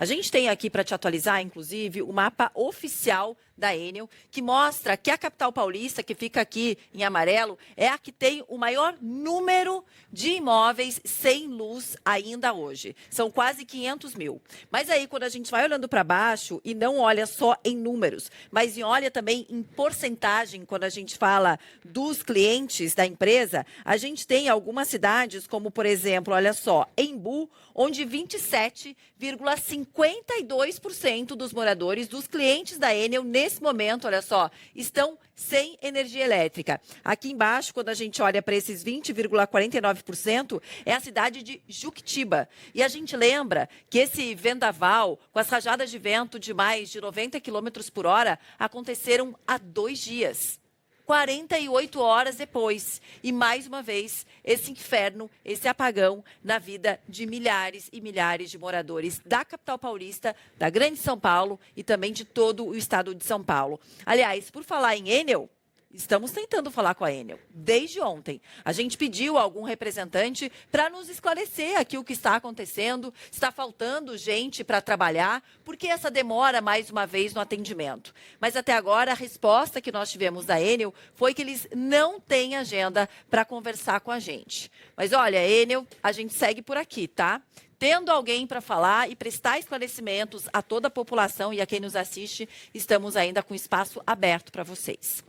A gente tem aqui para te atualizar, inclusive, o mapa oficial da Enel, que mostra que a capital paulista, que fica aqui em amarelo, é a que tem o maior número de imóveis sem luz ainda hoje. São quase 500 mil. Mas aí, quando a gente vai olhando para baixo e não olha só em números, mas olha também em porcentagem, quando a gente fala dos clientes da empresa, a gente tem algumas cidades, como, por exemplo, olha só, Embu, onde 27,52% dos moradores, dos clientes da Enel, nesse momento, olha só, estão sem energia elétrica. Aqui embaixo, quando a gente olha para esses 20,49%, é a cidade de Juquitiba. E a gente lembra que esse vendaval, com as rajadas de vento de mais de 90 quilômetros por hora, aconteceram há 2 dias. 48 horas depois. E, mais uma vez, esse inferno, esse apagão na vida de milhares e milhares de moradores da capital paulista, da Grande São Paulo e também de todo o estado de São Paulo. Aliás, por falar em Enel, estamos tentando falar com a Enel desde ontem. A gente pediu a algum representante para nos esclarecer aqui o que está acontecendo, está faltando gente para trabalhar, porque essa demora mais uma vez no atendimento. Mas até agora a resposta que nós tivemos da Enel foi que eles não têm agenda para conversar com a gente. Mas olha, Enel, a gente segue por aqui, tá? Tendo alguém para falar e prestar esclarecimentos a toda a população e a quem nos assiste, estamos ainda com espaço aberto para vocês.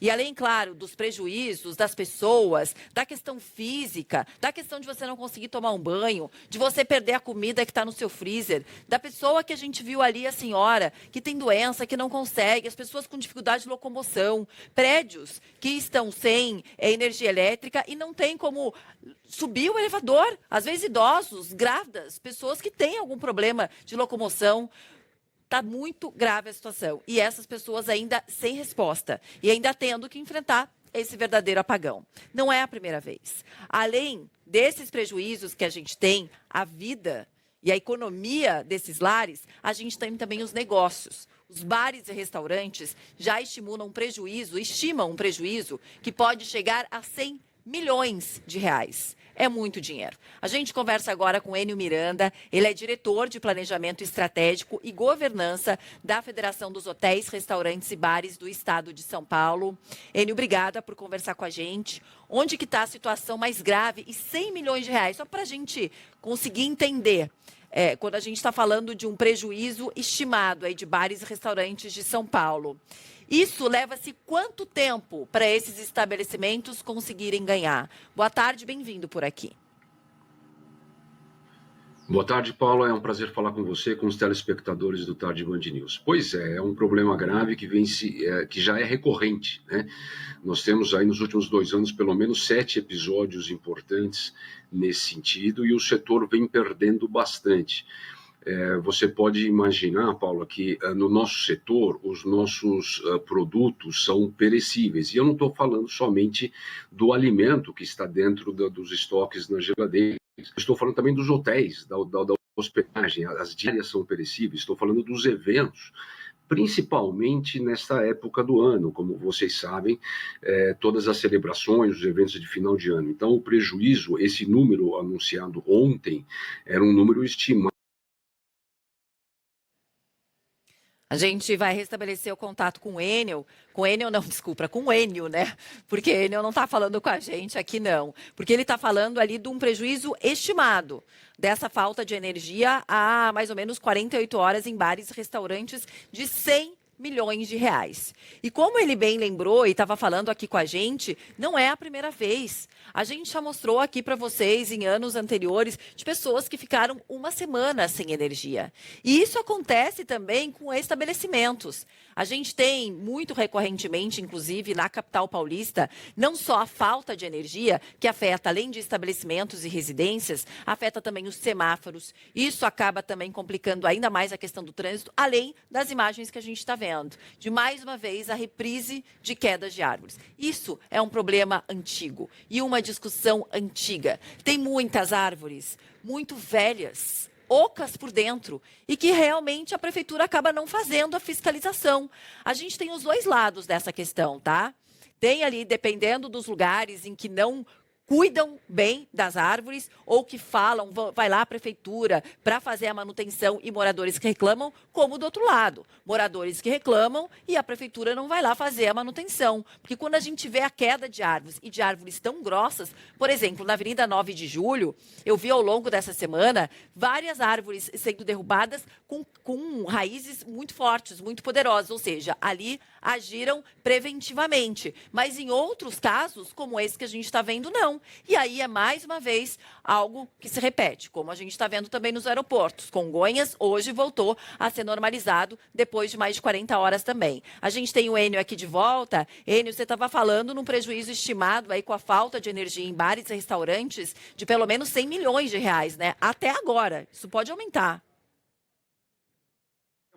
E além, claro, dos prejuízos das pessoas, da questão física, da questão de você não conseguir tomar um banho, de você perder a comida que está no seu freezer, da pessoa que a gente viu ali, a senhora, que tem doença, que não consegue, as pessoas com dificuldade de locomoção, prédios que estão sem energia elétrica e não tem como subir o elevador, às vezes idosos, grávidas, pessoas que têm algum problema de locomoção. Está muito grave a situação. E essas pessoas ainda sem resposta. E ainda tendo que enfrentar esse verdadeiro apagão. Não é a primeira vez. Além desses prejuízos que a gente tem, a vida e a economia desses lares, a gente tem também os negócios. Os bares e restaurantes já estimam um prejuízo que pode chegar a 100 milhões de reais. É muito dinheiro. A gente conversa agora com Enio Miranda, ele é diretor de Planejamento Estratégico e Governança da Federação dos Hotéis, Restaurantes e Bares do Estado de São Paulo. Enio, obrigada por conversar com a gente. Onde que está a situação mais grave e 100 milhões de reais? Só para a gente conseguir entender. Quando a gente está falando de um prejuízo estimado aí de bares e restaurantes de São Paulo. Isso leva-se quanto tempo para esses estabelecimentos conseguirem ganhar? Boa tarde, bem-vindo por aqui. Boa tarde, Paulo. É um prazer falar com você, com os telespectadores do Tarde Band News. Pois é um problema grave que já é recorrente, né? Nós temos aí nos últimos 2 anos pelo menos 7 episódios importantes nesse sentido e o setor vem perdendo bastante. Você pode imaginar, Paulo, que no nosso setor os nossos produtos são perecíveis. E eu não estou falando somente do alimento que está dentro dos estoques na geladeira. Estou falando também dos hotéis, da hospedagem. As diárias são perecíveis. Estou falando dos eventos, principalmente nesta época do ano. Como vocês sabem, todas as celebrações, os eventos de final de ano. Então, o prejuízo, esse número anunciado ontem, era um número estimado. A gente vai restabelecer o contato com o Enel, com o Enio, né? Porque o Enel não está falando com a gente aqui, não. Porque ele está falando ali de um prejuízo estimado dessa falta de energia há mais ou menos 48 horas em bares e restaurantes de 100 milhões de reais. E como ele bem lembrou e estava falando aqui com a gente, não é a primeira vez. A gente já mostrou aqui para vocês em anos anteriores de pessoas que ficaram 1 semana sem energia. E isso acontece também com estabelecimentos. A gente tem muito recorrentemente, inclusive na capital paulista, não só a falta de energia, que afeta, além de estabelecimentos e residências, afeta também os semáforos. Isso acaba também complicando ainda mais a questão do trânsito, além das imagens que a gente está vendo, de mais uma vez a reprise de quedas de árvores. Isso é um problema antigo e uma discussão antiga. Tem muitas árvores muito velhas, ocas por dentro, e que realmente a prefeitura acaba não fazendo a fiscalização. A gente tem os 2 lados dessa questão, tá? Tem ali, dependendo dos lugares em que não cuidam bem das árvores ou que falam, vai lá à prefeitura para fazer a manutenção e moradores que reclamam, como do outro lado, moradores que reclamam e a prefeitura não vai lá fazer a manutenção. Porque quando a gente vê a queda de árvores e de árvores tão grossas, por exemplo, na Avenida 9 de Julho, eu vi ao longo dessa semana várias árvores sendo derrubadas com raízes muito fortes, muito poderosas, ou seja, ali agiram preventivamente. Mas em outros casos, como esse que a gente está vendo, não. E aí é mais uma vez algo que se repete, como a gente está vendo também nos aeroportos. Congonhas hoje voltou a ser normalizado depois de mais de 40 horas também. A gente tem o Enio aqui de volta. Enio, você estava falando num prejuízo estimado aí com a falta de energia em bares e restaurantes de pelo menos 100 milhões de reais, né? Até agora. Isso pode aumentar.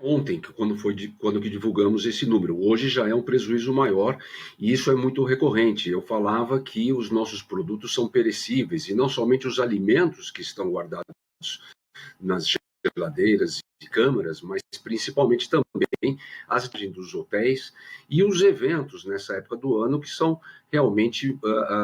Ontem, quando que divulgamos esse número. Hoje já é um prejuízo maior e isso é muito recorrente. Eu falava que os nossos produtos são perecíveis e não somente os alimentos que estão guardados nas geladeiras e câmaras, mas principalmente também as dos hotéis e os eventos nessa época do ano, que são realmente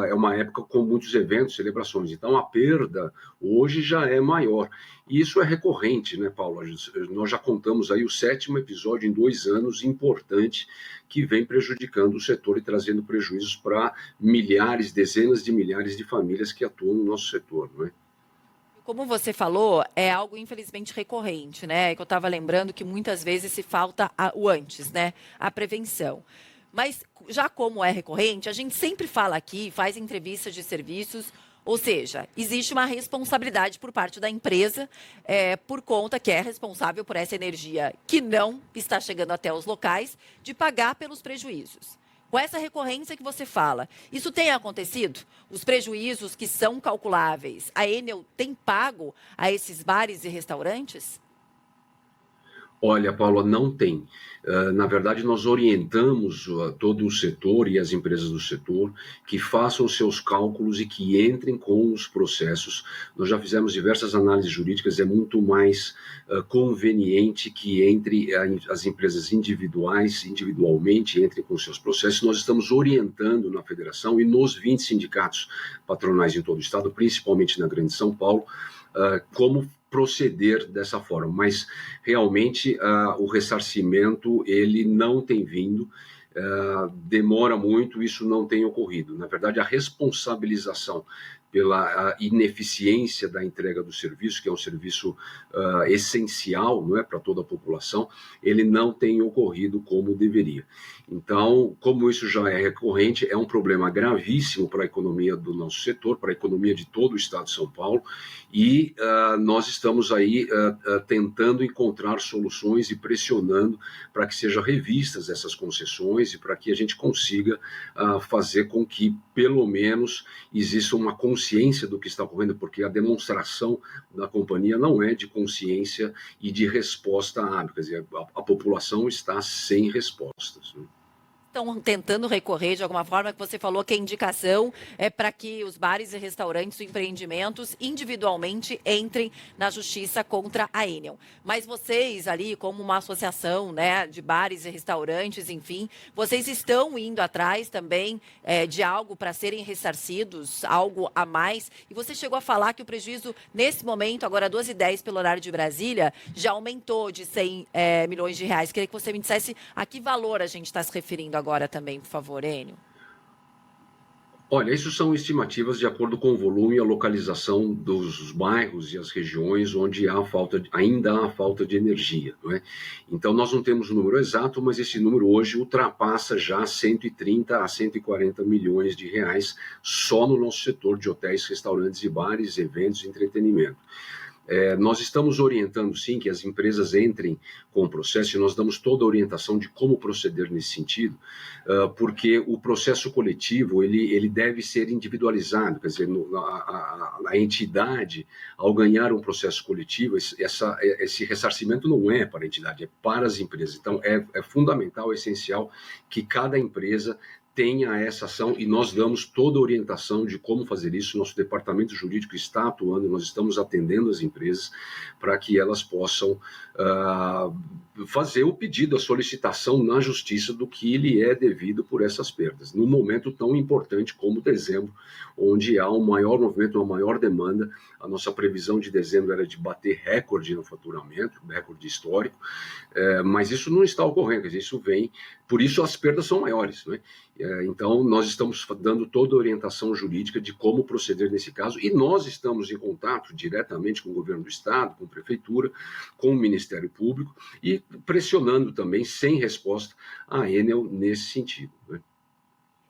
é uma época com muitos eventos, celebrações. Então, a perda hoje já é maior. E isso é recorrente, né, Paulo? Nós já contamos aí o 7º episódio em 2 anos importante que vem prejudicando o setor e trazendo prejuízos para milhares, dezenas de milhares de famílias que atuam no nosso setor, não é? Como você falou, é algo infelizmente recorrente, né? Que eu estava lembrando que muitas vezes se falta o antes, né? A prevenção. Mas já como é recorrente, a gente sempre fala aqui, faz entrevistas de serviços, ou seja, existe uma responsabilidade por parte da empresa, por conta que é responsável por essa energia que não está chegando até os locais, de pagar pelos prejuízos. Com essa recorrência que você fala, isso tem acontecido? Os prejuízos que são calculáveis, a Enel tem pago a esses bares e restaurantes? Olha, Paula, não tem. Na verdade, nós orientamos todo o setor e as empresas do setor que façam os seus cálculos e que entrem com os processos. Nós já fizemos diversas análises jurídicas, é muito mais conveniente que entre as empresas individualmente, entrem com os seus processos. Nós estamos orientando na federação e nos 20 sindicatos patronais em todo o estado, principalmente na Grande São Paulo, como proceder dessa forma, mas realmente o ressarcimento ele não tem vindo, demora muito, isso não tem ocorrido. Na verdade, a responsabilização pela ineficiência da entrega do serviço, que é um serviço essencial, não é, para toda a população, ele não tem ocorrido como deveria. Então, como isso já é recorrente, é um problema gravíssimo para a economia do nosso setor, para a economia de todo o estado de São Paulo, e nós estamos aí tentando encontrar soluções e pressionando para que sejam revistas essas concessões e para que a gente consiga fazer com que, pelo menos, exista uma consciência do que está ocorrendo, porque a demonstração da companhia não é de consciência e de resposta hábil, quer dizer, a população está sem respostas, né? Estão tentando recorrer de alguma forma, que você falou que a indicação é para que os bares e restaurantes e empreendimentos individualmente entrem na justiça contra a Enel. Mas vocês ali, como uma associação, né, de bares e restaurantes, enfim, vocês estão indo atrás também de algo para serem ressarcidos, algo a mais. E você chegou a falar que o prejuízo, nesse momento, agora 12h10 pelo horário de Brasília, já aumentou de 100 milhões de reais. Queria que você me dissesse a que valor a gente está se referindo agora também, por favor, Enio. Olha, isso são estimativas de acordo com o volume e a localização dos bairros e as regiões onde ainda há falta de energia, não é? Então, nós não temos o número exato, mas esse número hoje ultrapassa já 130 a 140 milhões de reais só no nosso setor de hotéis, restaurantes e bares, eventos e entretenimento. Nós estamos orientando, sim, que as empresas entrem com o processo e nós damos toda a orientação de como proceder nesse sentido, porque o processo coletivo ele deve ser individualizado, quer dizer, a entidade, ao ganhar um processo coletivo, esse ressarcimento não é para a entidade, é para as empresas. Então, é fundamental, é essencial que cada empresa tenha essa ação e nós damos toda a orientação de como fazer isso. Nosso departamento jurídico está atuando, nós estamos atendendo as empresas para que elas possam fazer o pedido, a solicitação na justiça do que lhe é devido por essas perdas, num momento tão importante como dezembro, onde há um maior movimento, uma maior demanda. A nossa previsão de dezembro era de bater recorde no faturamento, recorde histórico, mas isso não está ocorrendo, isso vem, por isso as perdas são maiores, né? Então, nós estamos dando toda a orientação jurídica de como proceder nesse caso, e nós estamos em contato diretamente com o governo do Estado, com a Prefeitura, com o Ministério Público, e pressionando também, sem resposta, a Enel nesse sentido, né?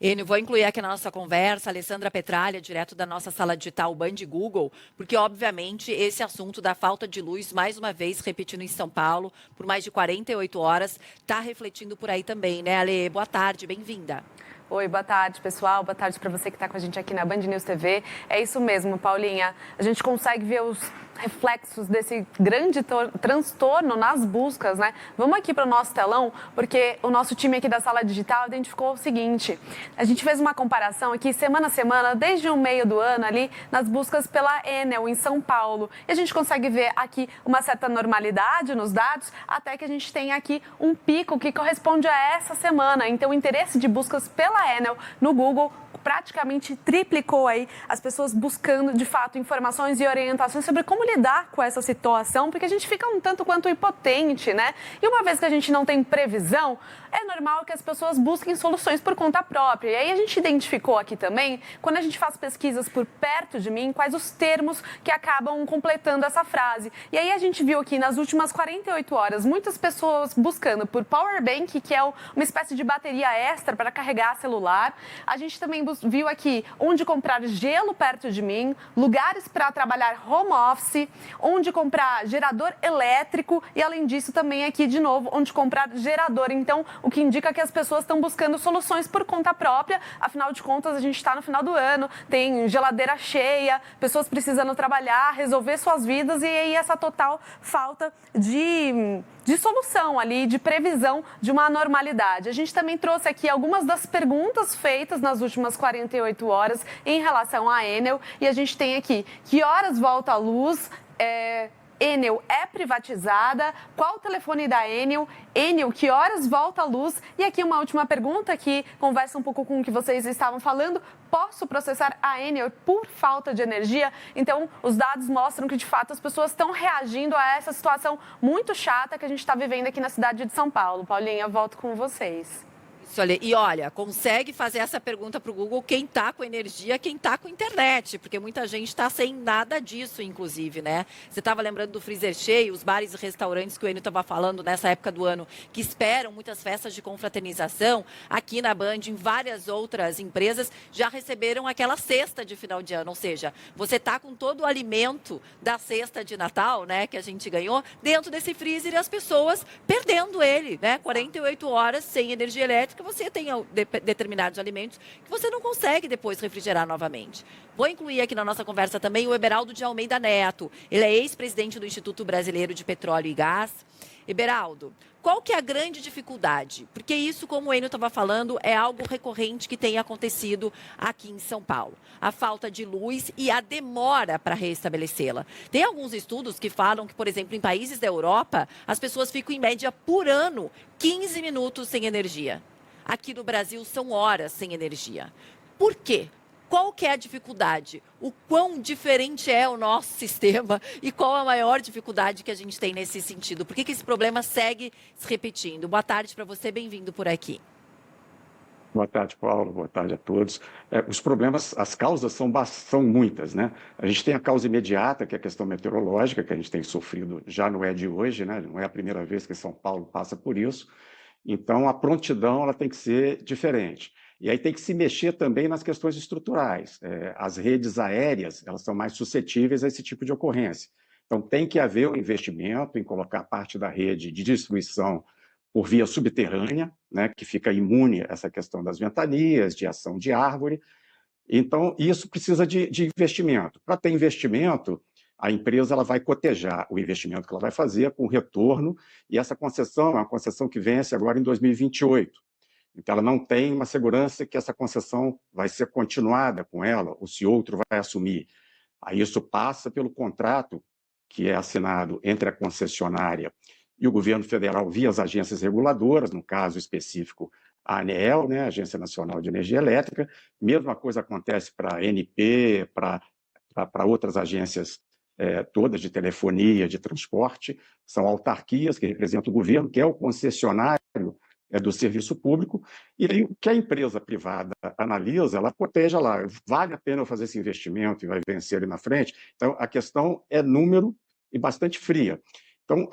Enio, vou incluir aqui na nossa conversa a Alessandra Petralha, direto da nossa sala digital Band Google, porque, obviamente, esse assunto da falta de luz, mais uma vez, repetindo em São Paulo, por mais de 48 horas, está refletindo por aí também, né, Ale? Boa tarde, bem-vinda. Oi, boa tarde, pessoal. Boa tarde para você que está com a gente aqui na Band News TV. É isso mesmo, Paulinha. A gente consegue ver os reflexos desse grande transtorno nas buscas, né? Vamos aqui para o nosso telão, porque o nosso time aqui da sala digital identificou o seguinte. A gente fez uma comparação aqui, semana a semana, desde o meio do ano ali, nas buscas pela Enel, em São Paulo. E a gente consegue ver aqui uma certa normalidade nos dados, até que a gente tem aqui um pico que corresponde a essa semana. Então, o interesse de buscas pela Enel no Google praticamente triplicou aí, as pessoas buscando, de fato, informações e orientações sobre como lidar com essa situação, porque a gente fica um tanto quanto impotente, né? E uma vez que a gente não tem previsão, é normal que as pessoas busquem soluções por conta própria. E aí a gente identificou aqui também, quando a gente faz pesquisas por perto de mim, quais os termos que acabam completando essa frase. E aí a gente viu aqui nas últimas 48 horas, muitas pessoas buscando por power bank, que é uma espécie de bateria extra para carregar celular. A gente também viu aqui onde comprar gelo perto de mim, lugares para trabalhar home office, onde comprar gerador elétrico e, além disso, também aqui, de novo, onde comprar gerador. Então, o que indica que as pessoas estão buscando soluções por conta própria. Afinal de contas, a gente está no final do ano, tem geladeira cheia, pessoas precisando trabalhar, resolver suas vidas, e aí essa total falta de solução ali, de previsão de uma normalidade. A gente também trouxe aqui algumas das perguntas feitas nas últimas 48 horas em relação à Enel, e a gente tem aqui: que horas volta a luz? Enel é privatizada? Qual o telefone da Enel? Enel, que horas volta a luz? E aqui uma última pergunta que conversa um pouco com o que vocês estavam falando. Posso processar a Enel por falta de energia? Então, os dados mostram que, de fato, as pessoas estão reagindo a essa situação muito chata que a gente está vivendo aqui na cidade de São Paulo. Paulinha, volto com vocês. E olha, consegue fazer essa pergunta para o Google quem está com energia, quem está com internet, porque muita gente está sem nada disso, inclusive, né? Você estava lembrando do freezer cheio, os bares e restaurantes que o Enio estava falando nessa época do ano, que esperam muitas festas de confraternização. Aqui na Band, em várias outras empresas, já receberam aquela cesta de final de ano, ou seja, você está com todo o alimento da cesta de Natal, né, que a gente ganhou, dentro desse freezer, e as pessoas perdendo ele, né? 48 horas sem energia elétrica, você tem determinados alimentos que você não consegue depois refrigerar novamente. Vou incluir aqui na nossa conversa também o Eberaldo de Almeida Neto. Ele é ex-presidente do Instituto Brasileiro de Petróleo e Gás. Eberaldo, qual que é a grande dificuldade? Porque isso, como o Enio estava falando, é algo recorrente que tem acontecido aqui em São Paulo. A falta de luz e a demora para restabelecê-la. Tem alguns estudos que falam que, por exemplo, em países da Europa, as pessoas ficam, em média, por ano, 15 minutos sem energia. Aqui no Brasil são horas sem energia. Por quê? Qual que é a dificuldade? O quão diferente é o nosso sistema e qual a maior dificuldade que a gente tem nesse sentido? Por que esse problema segue se repetindo? Boa tarde para você, bem-vindo por aqui. Boa tarde, Paulo. Boa tarde a todos. Os problemas, as causas são muitas, né? A gente tem a causa imediata, que é a questão meteorológica, que a gente tem sofrido, já não é de hoje, né? Não é a primeira vez que São Paulo passa por isso. Então, a prontidão ela tem que ser diferente. E aí tem que se mexer também nas questões estruturais. As redes aéreas, elas são mais suscetíveis a esse tipo de ocorrência. Então, tem que haver um investimento em colocar parte da rede de distribuição por via subterrânea, né, que fica imune a essa questão das ventanias, de ação de árvore. Então, isso precisa de investimento. Para ter investimento, a empresa ela vai cotejar o investimento que ela vai fazer com o retorno, e essa concessão é uma concessão que vence agora em 2028. Então, ela não tem uma segurança que essa concessão vai ser continuada com ela, ou se outro vai assumir. Aí isso passa pelo contrato que é assinado entre a concessionária e o governo federal via as agências reguladoras, no caso específico a ANEEL, né, Agência Nacional de Energia Elétrica. Mesma coisa acontece para a ANP, para outras agências todas de telefonia, de transporte. São autarquias que representam o governo, que é o concessionário do serviço público, e aí o que a empresa privada analisa, ela coteja lá, vale a pena eu fazer esse investimento e vai vencer ali na frente? Então, a questão é número e bastante fria. Então,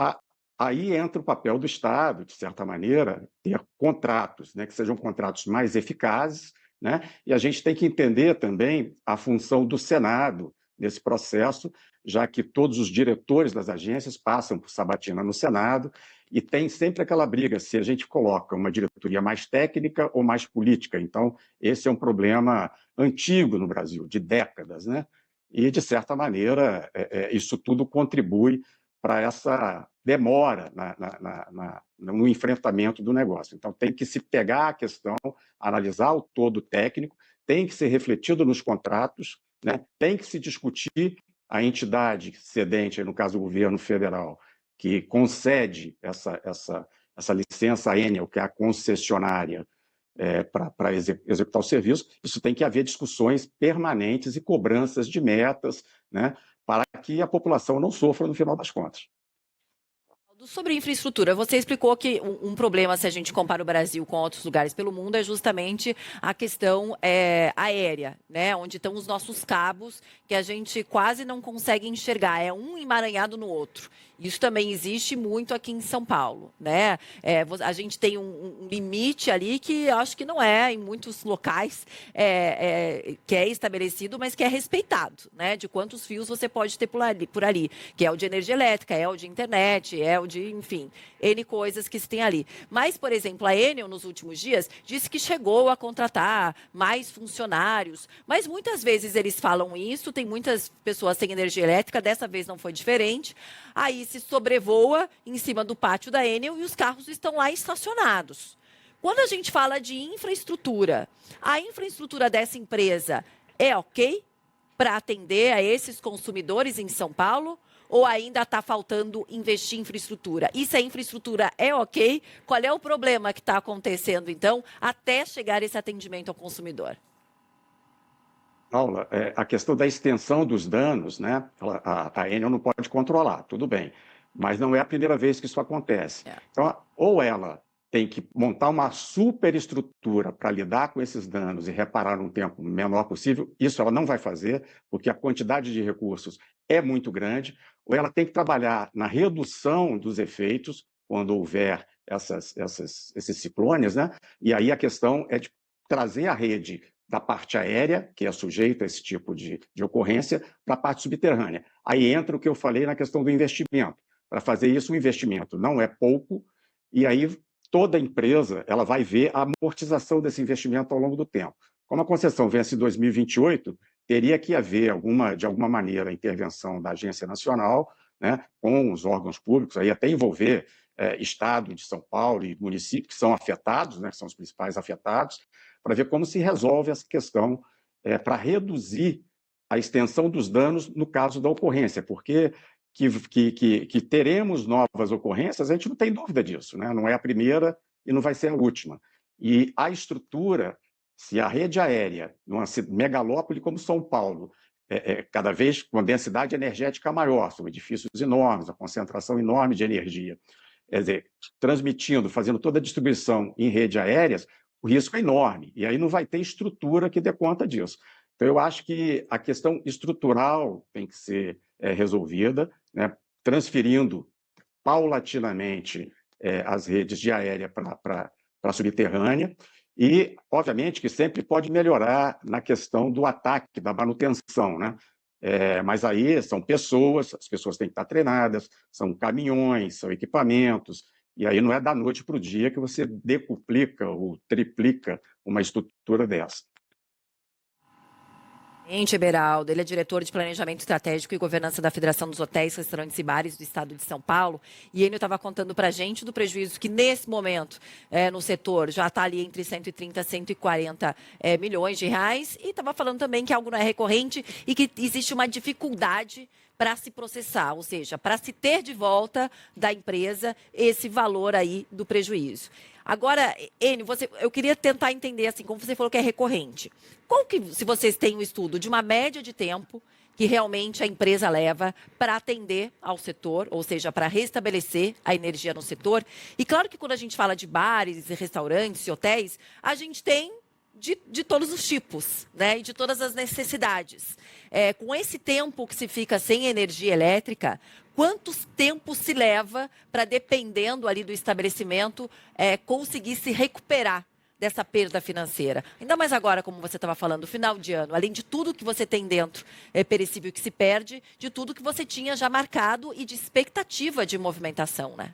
aí entra o papel do Estado, de certa maneira, ter contratos, né, que sejam contratos mais eficazes, né, e a gente tem que entender também a função do Senado nesse processo, já que todos os diretores das agências passam por sabatina no Senado, e tem sempre aquela briga se a gente coloca uma diretoria mais técnica ou mais política. Então, esse é um problema antigo no Brasil, de décadas, né? E, de certa maneira, isso tudo contribui para essa demora no enfrentamento do negócio. Então, tem que se pegar a questão, analisar o todo técnico, tem que ser refletido nos contratos, né? Tem que se discutir a entidade cedente, no caso o governo federal, que concede essa licença à Enel, que é a concessionária, para executar o serviço. Isso tem que haver discussões permanentes e cobranças de metas, né, para que a população não sofra no final das contas. Sobre infraestrutura, você explicou que um problema, se a gente compara o Brasil com outros lugares pelo mundo, é justamente a questão aérea, né? Onde estão os nossos cabos, que a gente quase não consegue enxergar, é um emaranhado no outro. Isso também existe muito aqui em São Paulo, né? A gente tem um limite ali que acho que não é em muitos locais que é estabelecido, mas que é respeitado, né? De quantos fios você pode ter por ali, que é o de energia elétrica, é o de internet, é o de, enfim, N coisas que se tem ali. Mas, por exemplo, a Enel, nos últimos dias, disse que chegou a contratar mais funcionários, mas muitas vezes eles falam isso, tem muitas pessoas sem energia elétrica, dessa vez não foi diferente, aí se sobrevoa em cima do pátio da Enel e os carros estão lá estacionados. Quando a gente fala de infraestrutura, a infraestrutura dessa empresa é ok para atender a esses consumidores em São Paulo? Ou ainda está faltando investir em infraestrutura? E se a infraestrutura é ok, qual é o problema que está acontecendo, então, até chegar esse atendimento ao consumidor? Paula, a questão da extensão dos danos, né? A Enel não pode controlar, tudo bem, mas não é a primeira vez que isso acontece. Então, ou ela tem que montar uma superestrutura para lidar com esses danos e reparar num tempo menor possível, isso ela não vai fazer, porque a quantidade de recursos é muito grande, ou ela tem que trabalhar na redução dos efeitos quando houver esses ciclones, né? E aí a questão é de trazer a rede da parte aérea, que é sujeita a esse tipo de ocorrência, para a parte subterrânea. Aí entra o que eu falei na questão do investimento. Para fazer isso, o investimento não é pouco, e aí toda empresa ela vai ver a amortização desse investimento ao longo do tempo. Como a concessão vence em 2028, teria que haver, de alguma maneira, a intervenção da Agência Nacional, né, com os órgãos públicos, aí até envolver Estado de São Paulo e municípios que são afetados, né, que são os principais afetados, para ver como se resolve essa questão para reduzir a extensão dos danos no caso da ocorrência, porque que teremos novas ocorrências, a gente não tem dúvida disso, né? Não é a primeira e não vai ser a última. E a estrutura, se a rede aérea, numa megalópole como São Paulo, cada vez com densidade energética maior, são edifícios enormes, a concentração enorme de energia, quer dizer, transmitindo, fazendo toda a distribuição em rede aéreas, o risco é enorme, e aí não vai ter estrutura que dê conta disso. Então, eu acho que a questão estrutural tem que ser resolvida, né, transferindo paulatinamente as redes de aérea para a subterrânea, e, obviamente, que sempre pode melhorar na questão do ataque, da manutenção, né? Mas aí são pessoas, as pessoas têm que estar treinadas, são caminhões, são equipamentos, e aí não é da noite para o dia que você decuplica ou triplica uma estrutura dessa. Beraldo, ele é diretor de Planejamento Estratégico e Governança da Federação dos Hotéis, Restaurantes e Bares do Estado de São Paulo. E ele estava contando para a gente do prejuízo que, nesse momento, no setor, já está ali entre 130 e 140 milhões de reais. E estava falando também que algo não é recorrente e que existe uma dificuldade para se processar, ou seja, para se ter de volta da empresa esse valor aí do prejuízo. Agora, Enio, eu queria tentar entender, assim, como você falou que é recorrente. Qual que, se vocês têm um estudo de uma média de tempo que realmente a empresa leva para atender ao setor, ou seja, para restabelecer a energia no setor? E claro que quando a gente fala de bares, restaurantes e hotéis, a gente tem de todos os tipos, né? E de todas as necessidades. Com esse tempo que se fica sem energia elétrica, quantos tempos se leva para, dependendo ali do estabelecimento, conseguir se recuperar dessa perda financeira? Ainda mais agora, como você estava falando, final de ano, além de tudo que você tem dentro perecível que se perde, de tudo que você tinha já marcado e de expectativa de movimentação, né?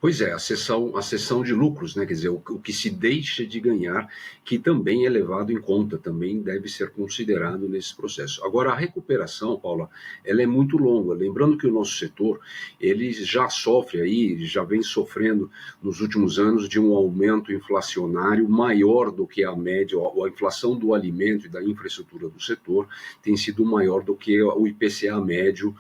Pois é, a cessão de lucros, né? Quer dizer, o que se deixa de ganhar, que também é levado em conta, também deve ser considerado nesse processo. Agora, a recuperação, Paula, ela é muito longa. Lembrando que o nosso setor, ele já sofre aí, já vem sofrendo nos últimos anos de um aumento inflacionário maior do que a média, a inflação do alimento e da infraestrutura do setor tem sido maior do que o IPCA médio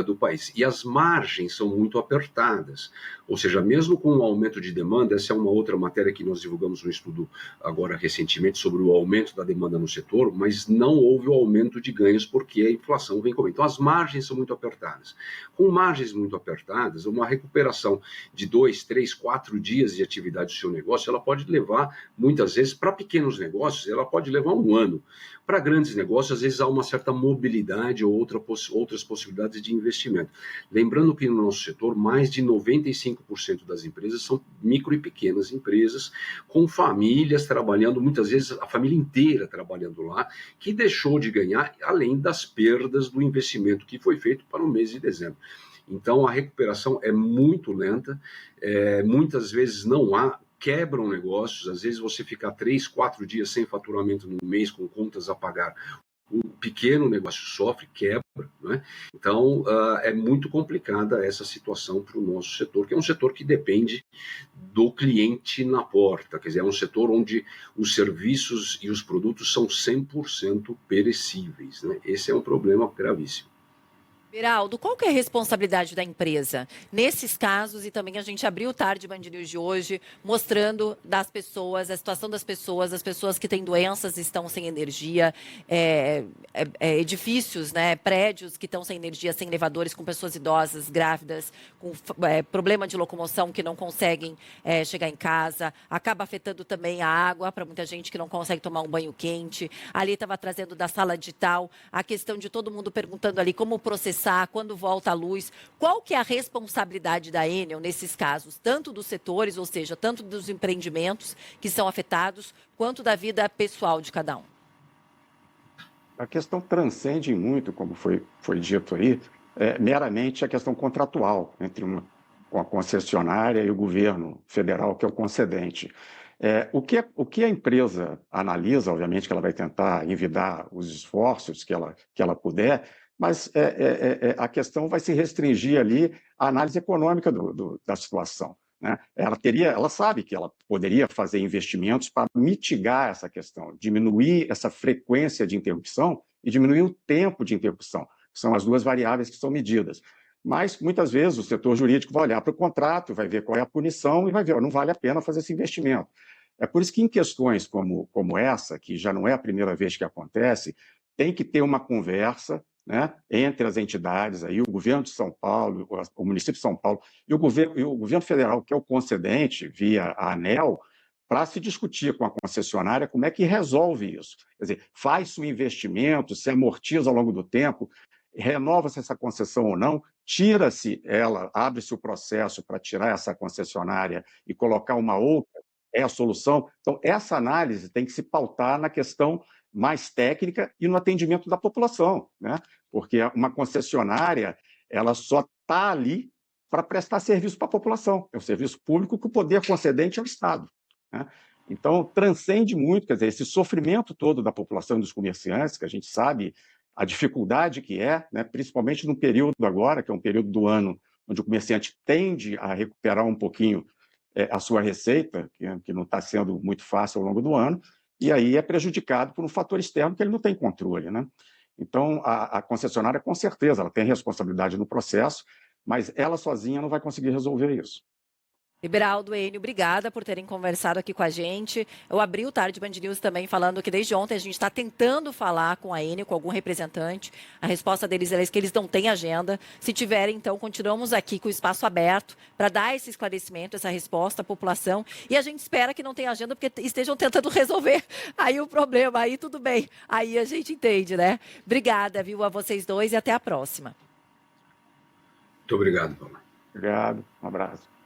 do país. E as margens são muito apertadas. Ou seja, mesmo com o aumento de demanda, essa é uma outra matéria que nós divulgamos um estudo agora recentemente sobre o aumento da demanda no setor, mas não houve o aumento de ganhos porque a inflação vem comendo. Então as margens são muito apertadas. Com margens muito apertadas, uma recuperação de 2, 3, 4 dias de atividade do seu negócio, ela pode levar, muitas vezes, para pequenos negócios, ela pode levar um ano. Para grandes negócios, às vezes há uma certa mobilidade ou outras possibilidades de investimento. Lembrando que no nosso setor, mais de 95% das empresas são micro e pequenas empresas, com famílias trabalhando, muitas vezes a família inteira trabalhando lá, que deixou de ganhar, além das perdas do investimento que foi feito para o mês de dezembro. Então, a recuperação é muito lenta, muitas vezes não há, quebram negócios, às vezes você fica 3, 4 dias sem faturamento no mês, com contas a pagar. O pequeno negócio sofre, quebra, né? Então, é muito complicada essa situação para o nosso setor, que é um setor que depende do cliente na porta, quer dizer, é um setor onde os serviços e os produtos são 100% perecíveis, né? Esse é um problema gravíssimo. Beraldo, qual que é a responsabilidade da empresa nesses casos? E também a gente abriu o Tarde Band News de hoje mostrando das pessoas, a situação das pessoas, as pessoas que têm doenças e estão sem energia, edifícios, né, prédios que estão sem energia, sem elevadores, com pessoas idosas, grávidas, com problema de locomoção que não conseguem chegar em casa, acaba afetando também a água para muita gente que não consegue tomar um banho quente. Ali estava trazendo da sala digital a questão de todo mundo perguntando ali como processar, quando volta a luz. Qual que é a responsabilidade da Enel nesses casos, tanto dos setores, ou seja, tanto dos empreendimentos que são afetados, quanto da vida pessoal de cada um? A questão transcende muito, como foi dito aí, meramente a questão contratual entre com a concessionária e o governo federal, que é o concedente. O que a empresa analisa, obviamente que ela vai tentar envidar os esforços que ela puder, mas a questão vai se restringir ali à análise econômica da situação, né? Ela sabe que ela poderia fazer investimentos para mitigar essa questão, diminuir essa frequência de interrupção e diminuir o tempo de interrupção, que são as duas variáveis que são medidas. Mas, muitas vezes, o setor jurídico vai olhar para o contrato, vai ver qual é a punição e vai ver, não vale a pena fazer esse investimento. É por isso que, em questões como essa, que já não é a primeira vez que acontece, tem que ter uma conversa, né, entre as entidades, aí, o governo de São Paulo, o município de São Paulo e o governo federal, que é o concedente, via a ANEEL, para se discutir com a concessionária como é que resolve isso. Quer dizer, faz-se o investimento, se amortiza ao longo do tempo, renova-se essa concessão ou não, tira-se ela, abre-se o processo para tirar essa concessionária e colocar uma outra, é a solução. Então, essa análise tem que se pautar na questão mais técnica e no atendimento da população, né? Porque uma concessionária, ela só está ali para prestar serviço para a população. É um serviço público que o poder concedente é o Estado, né? Então, transcende muito, quer dizer, esse sofrimento todo da população e dos comerciantes, que a gente sabe a dificuldade que é, né, principalmente no período agora, que é um período do ano onde o comerciante tende a recuperar um pouquinho a sua receita, que não está sendo muito fácil ao longo do ano, e aí é prejudicado por um fator externo que ele não tem controle, né? Então, a concessionária, com certeza, ela tem responsabilidade no processo, mas ela sozinha não vai conseguir resolver isso. Liberaldo, Enio, obrigada por terem conversado aqui com a gente. Eu abri o Tarde Band News também falando que desde ontem a gente está tentando falar com a Enio, com algum representante. A resposta deles é que eles não têm agenda. Se tiverem, então, continuamos aqui com o espaço aberto para dar esse esclarecimento, essa resposta à população. E a gente espera que não tenha agenda porque estejam tentando resolver aí o problema. Aí tudo bem, aí a gente entende, né? Obrigada, viu, a vocês dois e até a próxima. Muito obrigado, Paula. Obrigado, um abraço.